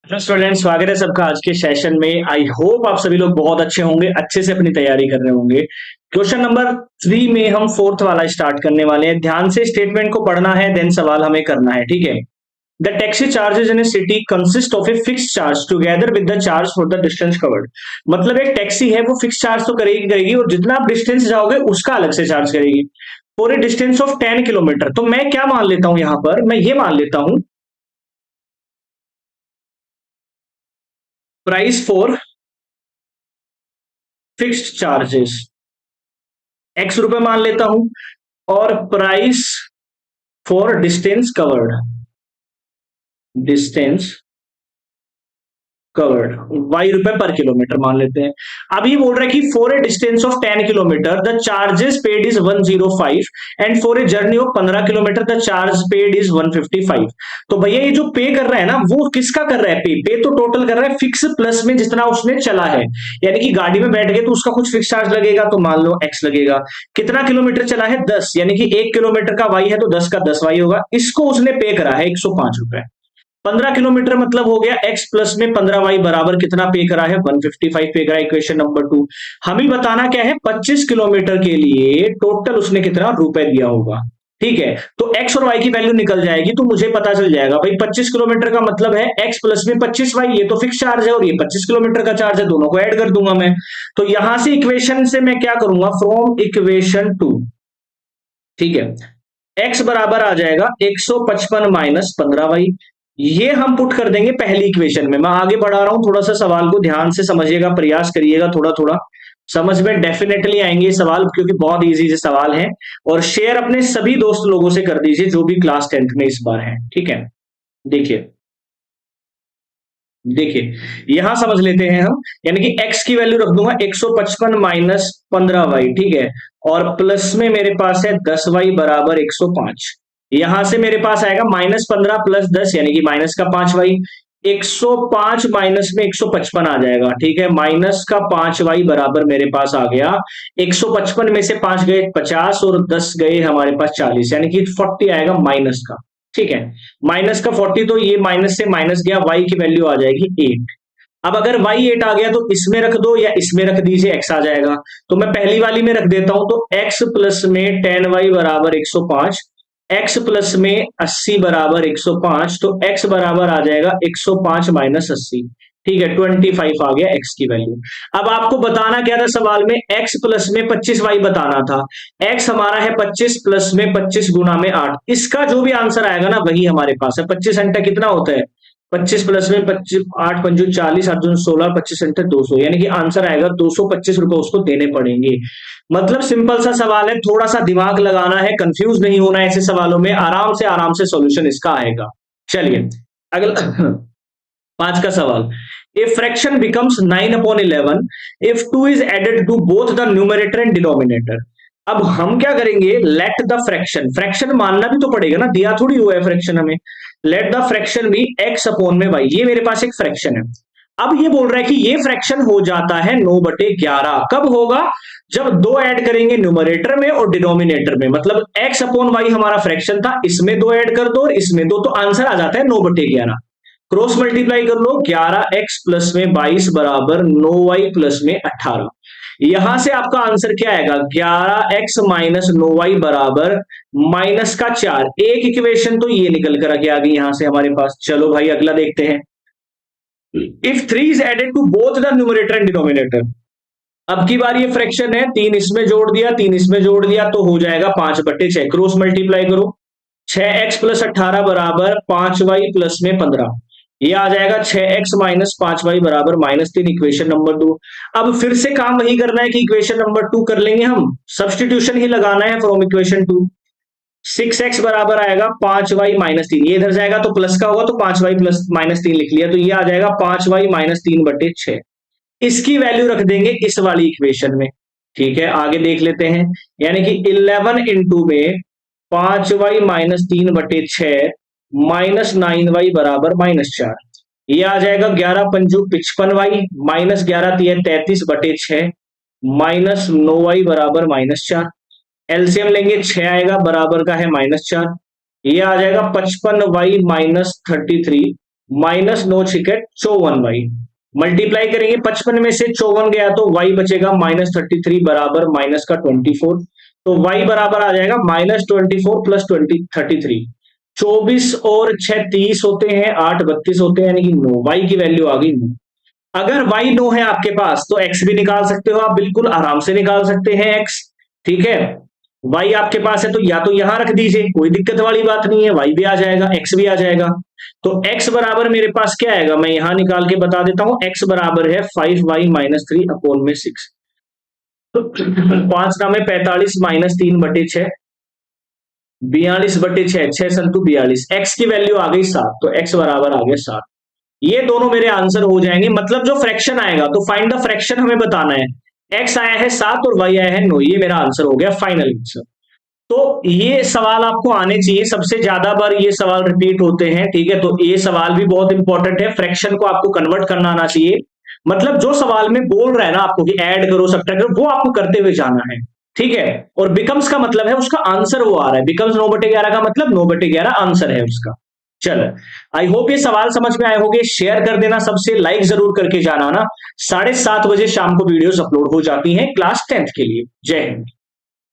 Hello student, स्वागत है सबका आज के सेशन में। आई होप आप सभी लोग बहुत अच्छे होंगे, अच्छे से अपनी तैयारी कर रहे होंगे। क्वेश्चन नंबर 3 में हम फोर्थ वाला स्टार्ट करने वाले हैं। ध्यान से स्टेटमेंट को पढ़ना है, देन सवाल हमें करना है, ठीक है। The taxi charges in A city consist of a fix charge together with the charge for the distance covered. मतलब एक टैक्सी है, वो फिक्स चार्ज तो करेगी करेगी और जितना आप डिस्टेंस जाओगे उसका अलग से चार्ज करेगी। For a distance of 10 kilometre, तो मैं क्या मान लेता हूं यहां पर, मैं ये मान लेता हूं price for fixed charges x रुपए मान लेता हूं, और price for distance covered, distance covered y रुपए पर किलोमीटर मान लेते हैं। अब ये बोल रहा है कि for a distance of 10 kilometre the charges paid is 105 and for a journey of 15 kilometre the charge paid is 155। तो भैया ये जो पे कर रहा है ना, वो किसका कर रहा है? पे तो टोटल कर रहा है फिक्स प्लस में जितना उसने चला है। यानी कि गाड़ी में बैठ गए तो उसका कुछ फिक्स चार्ज लगेगा, तो मान लो एक्स लगेगा। कितना किलोमीटर चला है? 10, यानी कि 1 किलोमीटर का वाई है तो 10 का 10 वाई होगा। इसको उसने पे करा है 105 रुपए। 15 किलोमीटर मतलब हो गया एक्स प्लस में 15 वाई बराबर कितना पे करा है? 155 पे करा। Equation number 2। हमें बताना क्या है? 25 किलोमीटर के लिए टोटल उसने कितना रुपए दिया होगा। ठीक है, तो एक्स और वाई की वैल्यू निकल जाएगी तो मुझे पता चल जाएगा भाई 25 किलोमीटर का मतलब है एक्स प्लस में 25 वाई। ये तो फिक्स चार्ज है और ये 25 किलोमीटर का चार्ज है, दोनों को ऐड कर दूंगा मैं। तो यहां से इक्वेशन से मैं क्या करूंगा? फ्रॉम इक्वेशन 2, ठीक है, एक्स बराबर आ जाएगा 155 माइनस 15 वाई। ये हम पुट कर देंगे पहली इक्वेशन में। मैं आगे बढ़ा रहा हूं, थोड़ा सा सवाल को ध्यान से समझिएगा, प्रयास करिएगा, थोड़ा थोड़ा समझ में डेफिनेटली आएंगे सवाल, क्योंकि बहुत इजी से सवाल हैं। और शेयर अपने सभी दोस्त लोगों से कर दीजिए जो भी क्लास 10th में इस बार हैं, ठीक है। देखिए देखिए यहां समझ लेते हैं हम। यानी कि x की वैल्यू रख दूंगा 155 माइनस 15 वाई, ठीक है। और प्लस में मेरे पास है 10 वाई बराबर 105। यहां से मेरे पास आएगा -15 प्लस 10 यानी कि माइनस का 5 वाई। 105 माइनस में 155 आ जाएगा, ठीक है। माइनस का 5 वाई बराबर मेरे पास आ गया। 155 में से 5 गए 50 और 10 गए हमारे पास 40, यानी कि 40 आएगा माइनस का, ठीक है। माइनस का 40, तो ये माइनस से माइनस गया, वाई की वैल्यू आ जाएगी 8। अब अगर वाई 8 आ गया तो इसमें रख दो या इसमें रख दीजिए, एक्स आ जाएगा। तो मैं पहली वाली में रख देता हूं, तो एक्स प्लस में 10 वाई बराबर 105, एक्स प्लस में 80 बराबर 105, तो एक्स बराबर आ जाएगा 105 माइनस 80, ठीक है। 25 आ गया एक्स की वैल्यू। अब आपको बताना क्या था सवाल में? एक्स प्लस में 25 वाई बताना था। एक्स हमारा है 25 प्लस में 25 गुना में 8। इसका जो भी आंसर आएगा ना वही हमारे पास है। 25 अंटा कितना होता है? 25 प्लस में 25, 8 पंजू 40, 8 दूनी 16, 25 अंटा 200, यानी कि आंसर आएगा 225 रुपए उसको देने पड़ेंगे। मतलब सिंपल सा सवाल है, थोड़ा सा दिमाग लगाना है, कंफ्यूज नहीं होना है ऐसे सवालों में, आराम से सॉल्यूशन इसका आएगा। चलिए अगला 5 का सवाल। A fraction becomes 9/11 if 2 is added to both the numerator and denominator। अब हम क्या करेंगे? लेट द फ्रैक्शन, फ्रैक्शन मानना भी तो पड़ेगा ना, दिया थोड़ी हुआ है फ्रैक्शन हमें। Let the fraction be x upon में y। ये मेरे पास एक फ्रैक्शन है। अब ये बोल रहा है कि ये फ्रैक्शन हो जाता है 9/11। कब होगा? जब दो ऐड करेंगे न्यूमरेटर में और डिनोमिनेटर में। मतलब x अपॉन वाई हमारा फ्रैक्शन था, इसमें दो ऐड कर दो और इसमें दो, तो आंसर आ जाता है 9/11। क्रॉस मल्टीप्लाई कर लो, 11x प्लस में 22 बराबर 9y प्लस में 18। यहां से आपका आंसर क्या आएगा? 11x माइनस 9y बराबर -4। एक इक्वेशन तो ये निकल कर आ गई यहां से हमारे पास। चलो भाई अगला देखते हैं। If 3 is added to both the numerator and denominator. अब की बार ये फ्रैक्शन है, 3 इसमें जोड़ दिया, 3 इसमें जोड़ दिया, तो हो जाएगा 5/6। क्रॉस मल्टीप्लाई करो, 6x प्लस 18 बराबर 5y प्लस में 15। ये आ जाएगा 6x माइनस 5y बराबर -3। Equation number 2। अब फिर से काम वही करना है कि इक्वेशन नंबर 2 कर लेंगे हम, सब्सटीट्यूशन ही लगाना है फ्रॉम इक्वेशन 2। 6x बराबर आएगा 5y माइनस 3। ये इधर जाएगा तो प्लस का होगा, तो 5y प्लस -3 लिख लिया, तो ये आ जाएगा 5y माइनस 3/6। इसकी वैल्यू रख देंगे इस वाली इक्वेशन में, ठीक है। आगे देख लेते हैं। यानी कि 11 इंटू में 5y माइनस 3/6 माइनस 9y बराबर -4। ये आ जाएगा 11 पंजू 55y माइनस 11 तिया 33/6 माइनस 9y बराबर -4। एलसीएम लेंगे 6 आएगा, बराबर का है -4। ये आ जाएगा 55y minus 33 minus 9×6=54y। Multiply करेंगे 55 में से 54 गया तो y बचेगा -33 बराबर माइनस का 24। तो y बराबर आ जाएगा -24 प्लस 33। 24 और 6 30 होते हैं, 8 32 होते हैं, यानी कि 9। y की वैल्यू आ गई 9। अगर y 9 है आपके पास तो x भी निकाल सकते हो आप, बिल्कुल आराम से निकाल सकते हैं x। ठीक है, y आपके पास है तो या तो यहां रख दीजिए, कोई दिक्कत वाली बात नहीं है, y भी आ जाएगा x भी आ जाएगा। तो x बराबर मेरे पास क्या आएगा, मैं यहां निकाल के बता देता हूं। x बराबर है 5y-3/6। तो 5 नाम है 45 -3/6, 42/6, 6×42। x की वैल्यू आ गई 7, तो x बराबर आ गया 7। ये दोनों मेरे आंसर हो जाएंगे। मतलब जो फ्रैक्शन आएगा, तो फाइंड द फ्रैक्शन हमें बताना है। x आया है 7 और y आया है 9, ये मेरा आंसर हो गया, फाइनल आंसर। तो ये सवाल आपको आने चाहिए, सबसे ज्यादा बार ये सवाल रिपीट होते हैं। ठीक है, तो ये सवाल भी बहुत इंपॉर्टेंट है। फ्रैक्शन को आपको कन्वर्ट करना आना चाहिए। मतलब जो सवाल में बोल रहा है ना आपको कि ऐड करो सब्ट्रैक्ट करो, वो आपको करते हुए जाना है। ठीक है, और बिकम्स का मतलब है उसका आंसर वो आ रहा है। बिकम्स 9/11 का मतलब 9/11 आंसर है उसका। चलो, आई होप ये सवाल समझ में आए होंगे। शेयर कर देना, सबसे लाइक जरूर करके जाना ना। 7:30 बजे शाम को वीडियोस अपलोड हो जाती हैं क्लास 10th के लिए। जय हिंद।